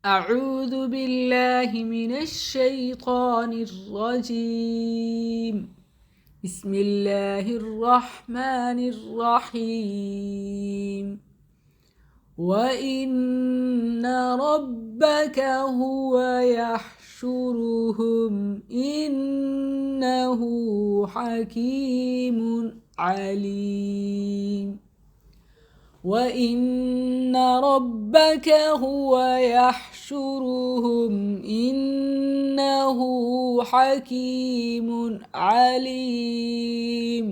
اعوذ باللہ من الشیطان الرجیم بسم اللہ الرحمن الرحیم وَإِنَّ رَبَّكَ هُوَ يَحْشُرُهُمْ إِنَّهُ حَكِيمٌ عَلِيمٌ وَإِنَّ رَبَّكَ هُوَ يَحْشُرُهُمْ إِنَّهُ حَكِيمٌ عَلِيمٌ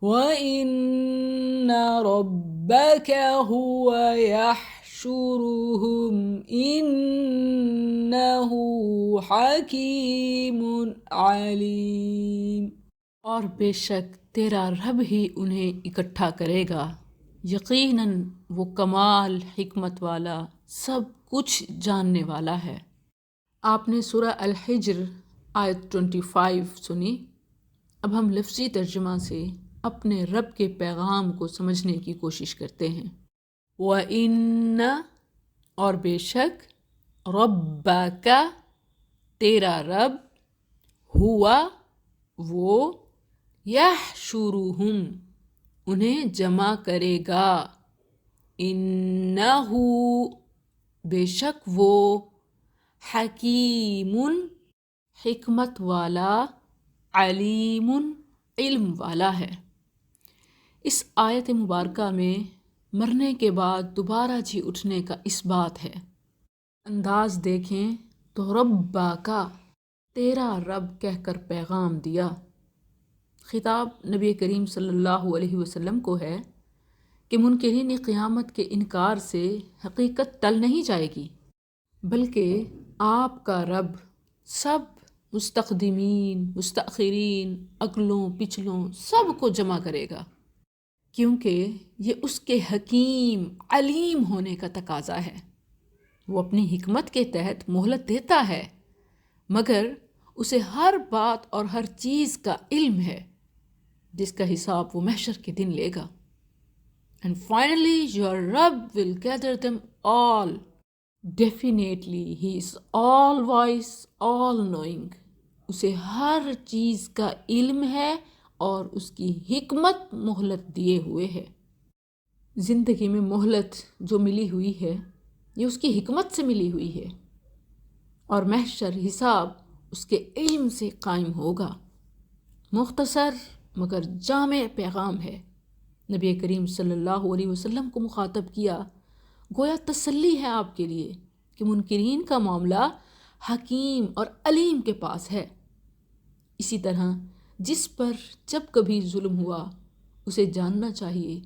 وَإِنَّ رَبَّكَ هُوَ يَحْشُرُهُمْ إِنَّهُ حَكِيمٌ عَلِيمٌ اور بے شک تیرا رب ہی انہیں اکٹھا کرے گا، یقیناً وہ کمال حکمت والا سب کچھ جاننے والا ہے۔ آپ نے سورہ الحجر آیت 25 سنی۔ اب ہم لفظی ترجمہ سے اپنے رب کے پیغام کو سمجھنے کی کوشش کرتے ہیں۔ وَإِنَّ اور بے شک رَبَّكَ تیرا رب ہوا وہ یحشرہم انہیں جمع کرے گا، انہ بے شک وہ حکیم حکمت والا علیم علم والا ہے۔ اس آیت مبارکہ میں مرنے کے بعد دوبارہ جی اٹھنے کا اس بات ہے۔ انداز دیکھیں تو ربا کا تیرا رب کہہ کر پیغام دیا۔ خطاب نبی کریم صلی اللہ علیہ وسلم کو ہے کہ منکرین قیامت کے انکار سے حقیقت ٹل نہیں جائے گی، بلکہ آپ کا رب سب مستقدمین مستاخرین اگلوں پچھلوں سب کو جمع کرے گا، کیونکہ یہ اس کے حکیم علیم ہونے کا تقاضا ہے۔ وہ اپنی حکمت کے تحت مہلت دیتا ہے، مگر اسے ہر بات اور ہر چیز کا علم ہے، جس کا حساب وہ محشر کے دن لے گا۔ And finally your Rabb will gather them all. Definitely he is all wise, all knowing. اسے ہر چیز کا علم ہے اور اس کی حکمت مہلت دیے ہوئے ہے۔ زندگی میں مہلت جو ملی ہوئی ہے یہ اس کی حکمت سے ملی ہوئی ہے، اور محشر حساب اس کے علم سے قائم ہوگا۔ مختصر مگر جامع پیغام ہے۔ نبی کریم صلی اللہ علیہ وسلم کو مخاطب کیا، گویا تسلی ہے آپ کے لیے کہ منکرین کا معاملہ حکیم اور علیم کے پاس ہے۔ اسی طرح جس پر جب کبھی ظلم ہوا اسے جاننا چاہیے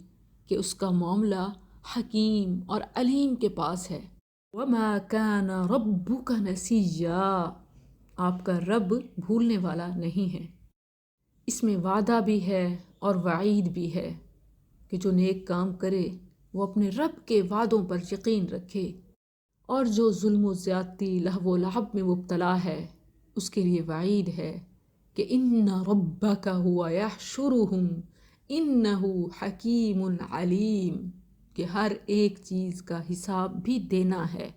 کہ اس کا معاملہ حکیم اور علیم کے پاس ہے۔ وَمَا كَانَ رَبُّكَ نَسِيًّا آپ کا رب بھولنے والا نہیں ہے۔ اس میں وعدہ بھی ہے اور وعید بھی ہے کہ جو نیک کام کرے وہ اپنے رب کے وعدوں پر یقین رکھے، اور جو ظلم و زیادتی لہو و لعب میں مبتلا ہے اس کے لیے وعید ہے کہ ان ربک هو یحشرہم انہ حکیم علیم، کہ ہر ایک چیز کا حساب بھی دینا ہے۔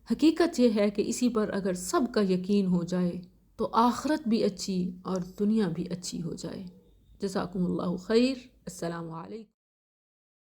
حقیقت یہ ہے کہ اسی پر اگر سب کا یقین ہو جائے تو آخرت بھی اچھی اور دنیا بھی اچھی ہو جائے۔ جزاکم اللہ خیر۔ السلام علیکم۔